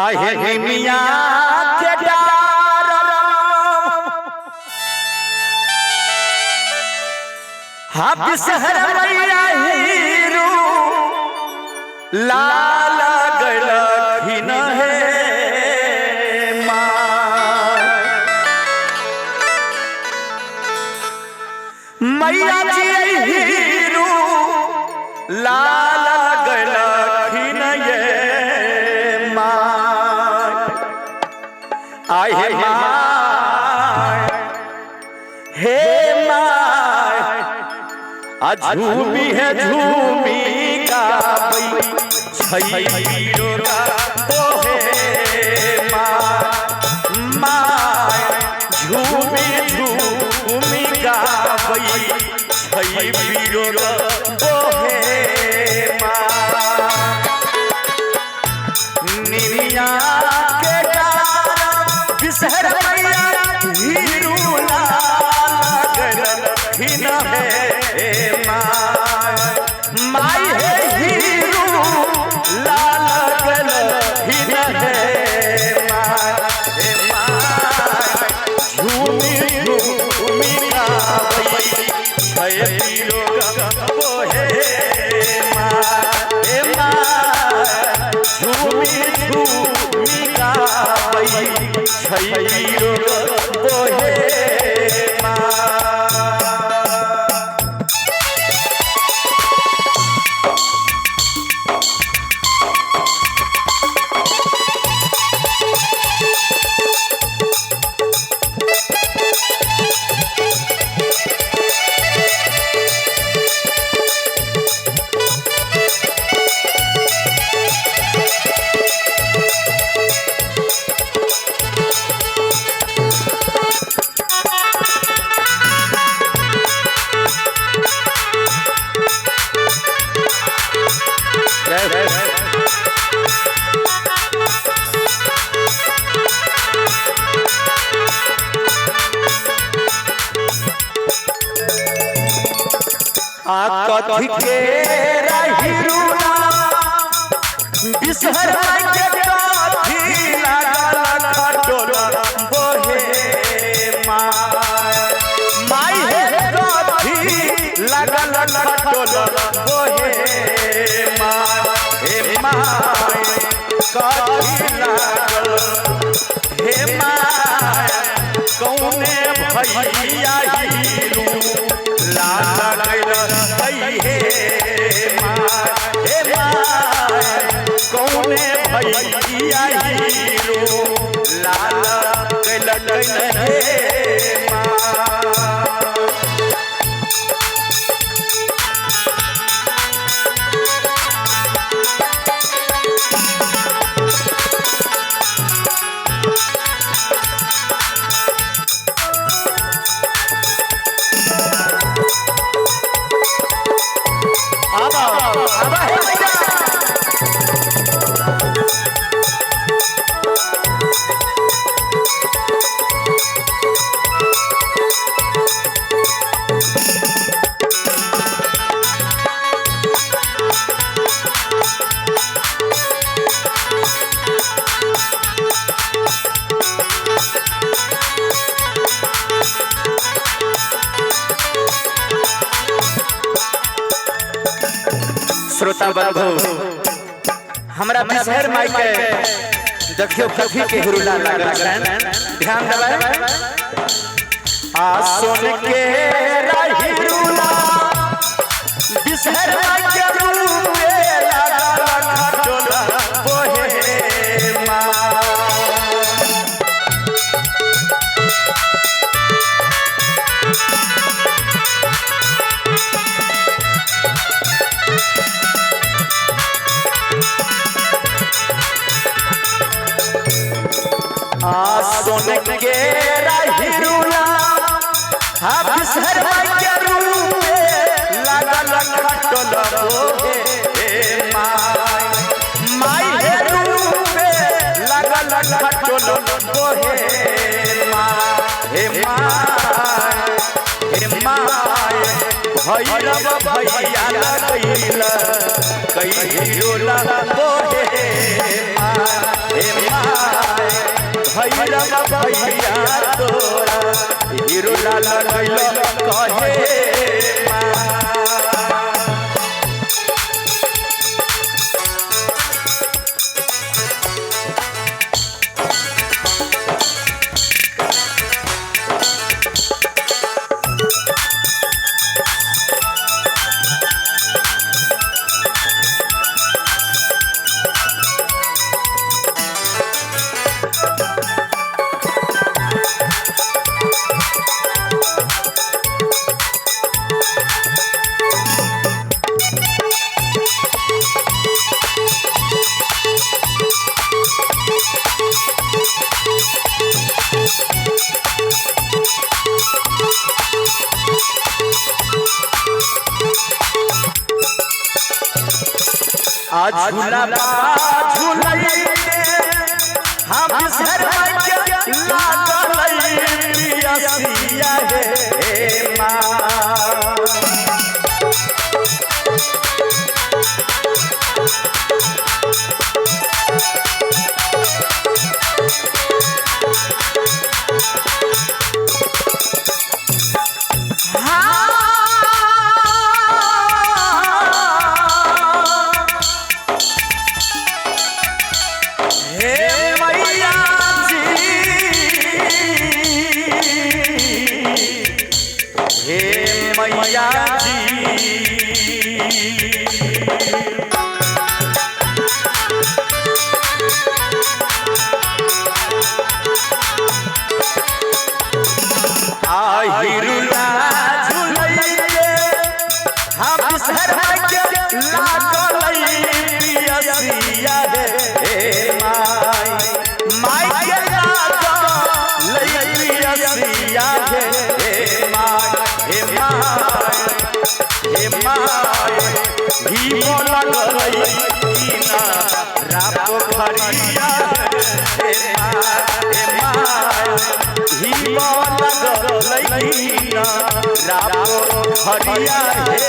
आहे मिया के डार हाथ शहर मैया हीरू लाल गलखिन है मैया जी हीरू लाल गलखिन ये आहे माय हे माय झूमी है झूमी का छईरो का ओ हे माय झूमी झूमी का छईरो का ओ हे निमिया के शहर मैया हीरू लाल गलखिन है माई है हीरू लाल गलखिन है झूमी झूमी गावई छय पीरो गो हे झूमी झूमी गावई छईरो बोहे कथी के रहिरुला बिसहर के कथी लागल खटोला बोहे माई हे कथी लागल खटोला बोहे माई कथी लागल हे माई कौने भैया हीरू लाल हे कौने भैया हीरो लाल गलखिन है श्रोता बंधु हमरा बिसहर माई के देखियो कथी के हिरुला लागल छन ध्यान देबै आ सोन के रहिरुला बिसहर माई के रूपे लागल खटोला बोहे सोन के रहिरुला बिसहर के रूपे लागल खटोला बोहे माई हे रूपे लागल खटोला बोहे भैरव भैया लगैला कहियो बोहे भैरव भैया तोरा हीरो लाल गइल कहे आज झूला बाबा झूलई हम सर के लागल पियसिया हे माँ मैया हिरुला झूलैले हम सर के लागल पियसिया हे माई के लागल पियसिया हे माई हे माई ही लगल कीना रापो खरिया हे माई ही लगल कीना रापो खरिया हे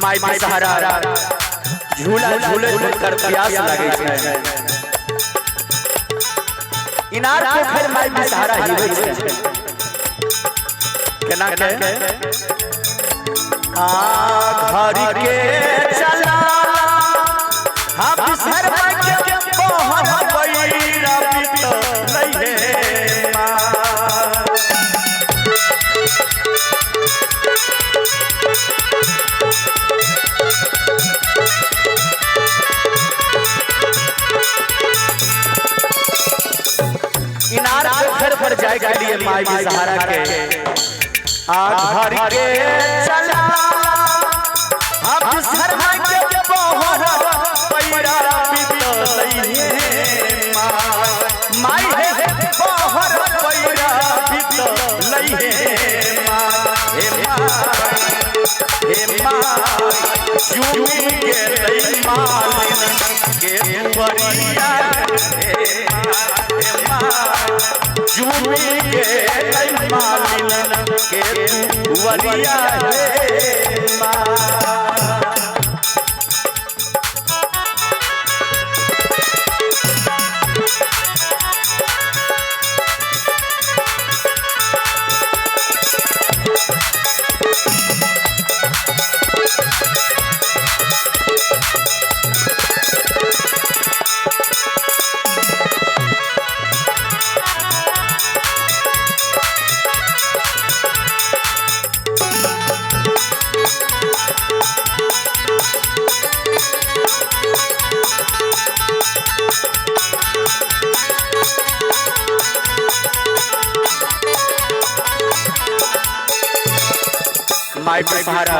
माई माई सहारा झूला झूले कर प्यास लगे छै इनार पोखर माई सहारा हिबै छै केना के घर के चला हम सर के पहर पैरा पित लइहे इनार पोखर पर जाए के लिए माई सहारा के घर के चला हम सर के पहर पैरा पित लइहे माई हे पहर पैरा पित लइहे हे माई जुमी के लई मालिन के दुबरिया हे माई जुमी के लई मालिन के दुबरिया हे माई माई के सहारा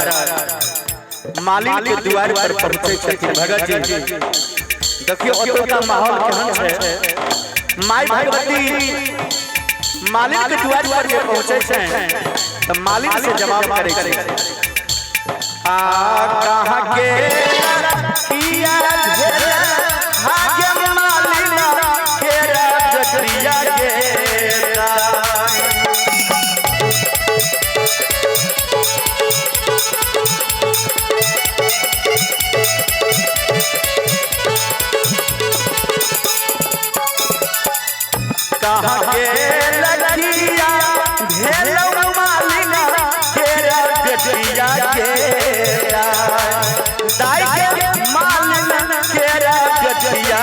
मालिक के द्वार पर पहुंचे छथिन भगत जी। देखियो ओतो का माहौल केहन छै। माई भगवती मालिक के द्वार पर जे पहुंचे छै त मालिक से जवाब करे छै आ कहां के किया भेला भाग्य मालिक के राजरिया के कहां के लगिया भेलो मालिक के राजरिया के दाई के मालिक के राजरिया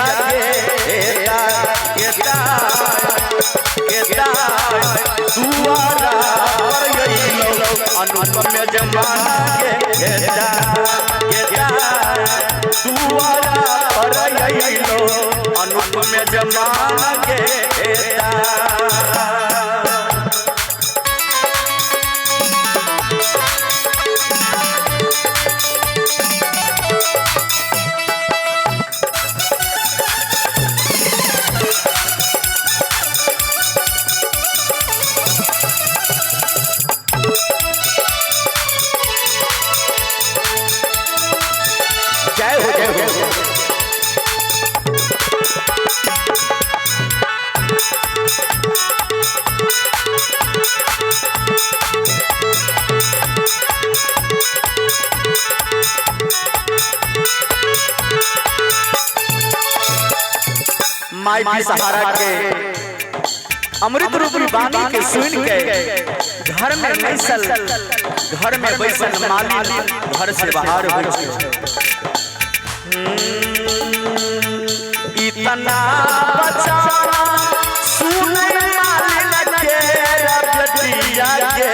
के दुआरा पर गइलो अनुपम जमाना के दुआरा पर गइलो अनुपम जमाना के जय हो जय हो। माई के सहारा के अमृत रूपी वाणी के सुन के घर में बैसल मालिक घर से बाहर हो गए। इतना बचाना सुन मालिक के रबतिया के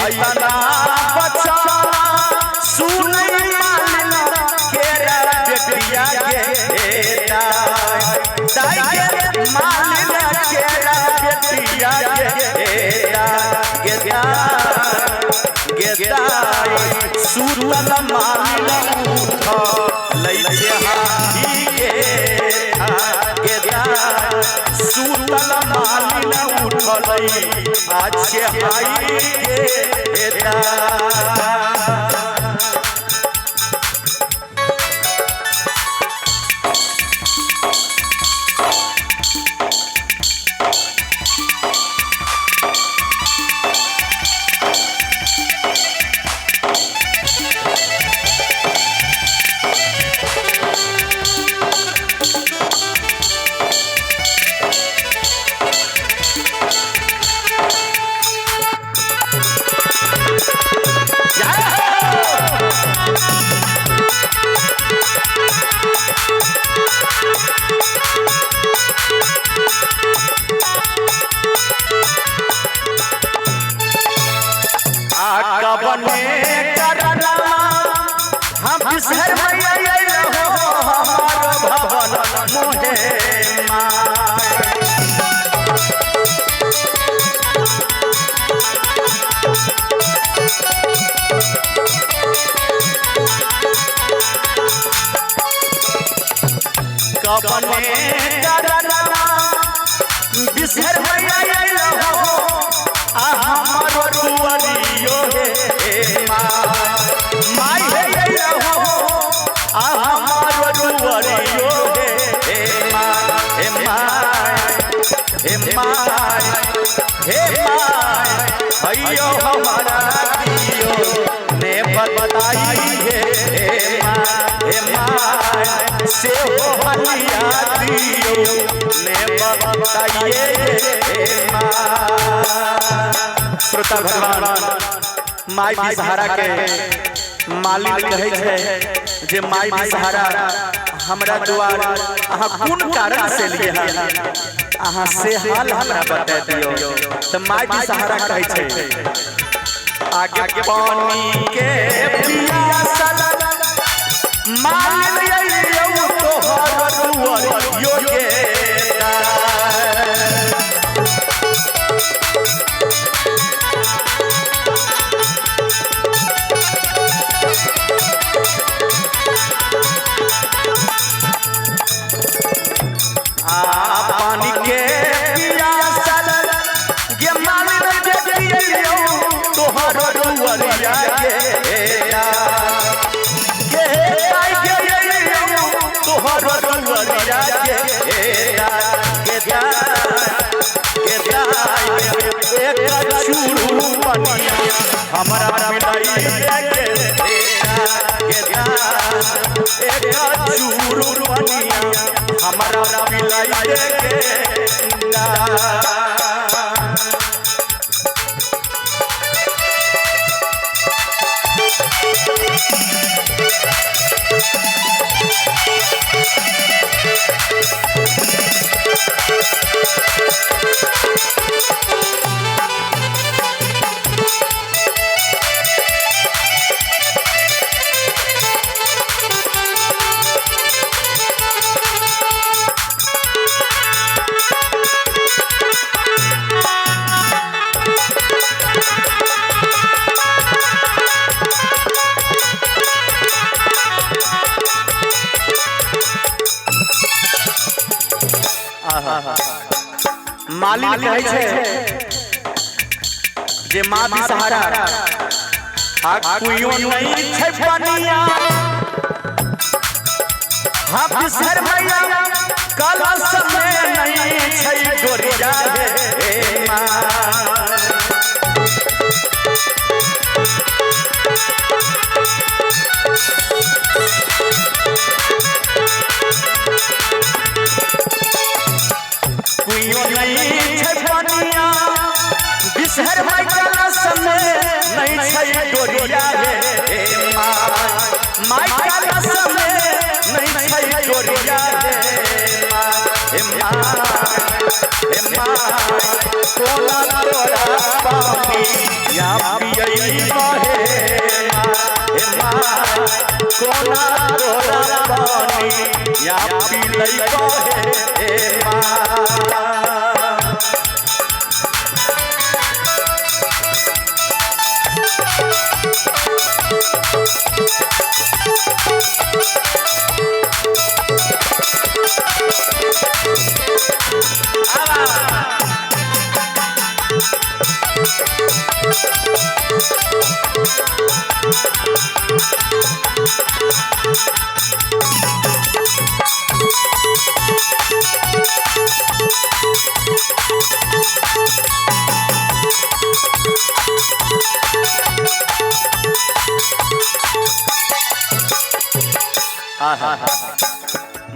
इतना बचाना सुन मालिक के रबतिया के दाई के मालिक के रबतिया के सुतल मालिक उठ लै छे हाथी के सुतल मालिक उठ लै छे हाथी के बने करना हम शहर में आइलो हमार भवन मोहे कबने करना बिसहर में आइलो हमार दुआरियो हे माई हे हो हमार दुआरियो हे माई भैयो हमारा दियो ने बताई हे माई से हो हलिया दियो ने बताइए श्रोता भगवान माई भी सहारा के मालिक कहे छे जे माई भी सहारा हमरा द्वार अहाँ कोन कारण से लिए हैं अहाँ से हाल हमरा बता दियो तो माई भी सहारा कहे छे आगे पानी के पनिया हमरा मिलाई के गेदा एक चूरू पनिया हमरा मिलाई के गेदा मालिक कहै छै जे माँ भी सहारा आ कुइयो नहीं छै पनिया हम बिसर मैया कल समय नहीं छै डोरिया हे माँ कुइयो नहीं छै पनिया बिसर मैया समय नहीं छै डोरिया हे माँ माई समय नहीं छै डोरिया हे माँ कोला तोरा पानी या पियई बहे हे माँ कोला तोरा पानी या पिलई बहे हे माँ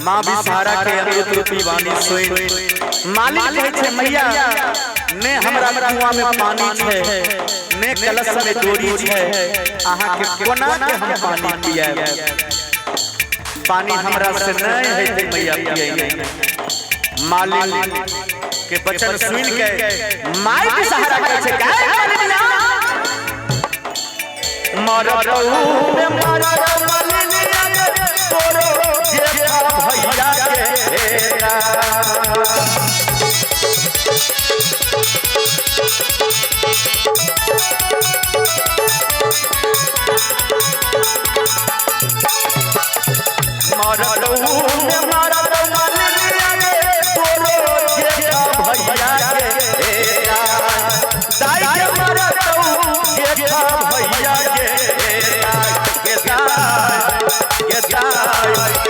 माँ भी सहारा के अमृत रूपी वाणी सोई मालिक कहै छै मैया ने हमरा कुआं में पानी छै ने कलश में डोरी छै अहाँ के कोना के हम पानी पियाब पानी हमरा से नहीं है ते मैया पियै नहीं मालिक के वचन सुन के माई भी सहारा कहै छै गाय मालिनिया मरौ में मरौ मालिनिया तोरो जेठा भैया के हेरा मरौ में मरौ मालिनिया तोरो जेठा भैया के हेरा दाई के मरौ जेठा भैया के हेरा के दाई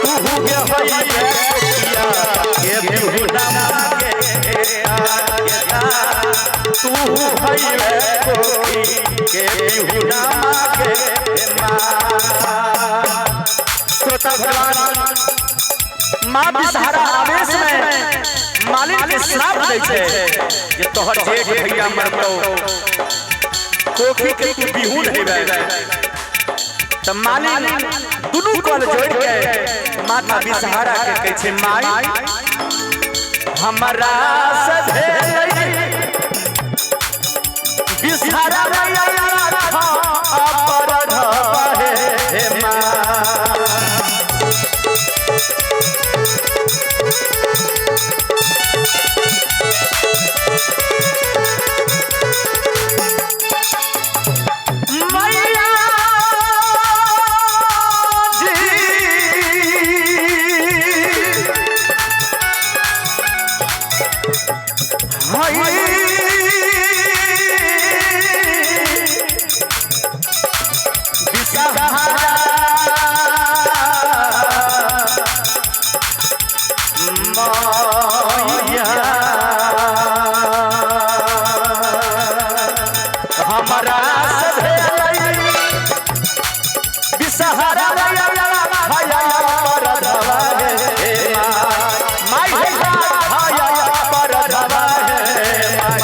तू के भैया के बिहुना के हेरा तू भैया के बिहुना के माँ श्रोता भगवान माँ भी सहारा आवेश में मालिक के श्राप दै छै जे तोहर जेठ भैया मरतौ कोखी के बिहुन हेबे त मालिक दुनू कल जोड़ के माता भी सहारा के कहै छै माई हमरा से भेलै बिसहारा मैया अपराध हे माँ सहारा मैया हाया पर धवा हे माई हे हाया पर धवा हे माई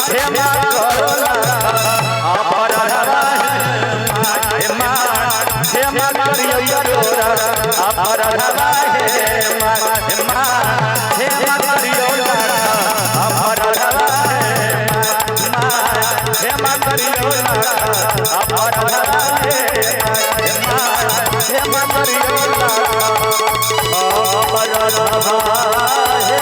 हे करोला पर धवा हे माई करियो तोरा पर धवा हे माई करियो पर धवा हे करियो पर धवा हे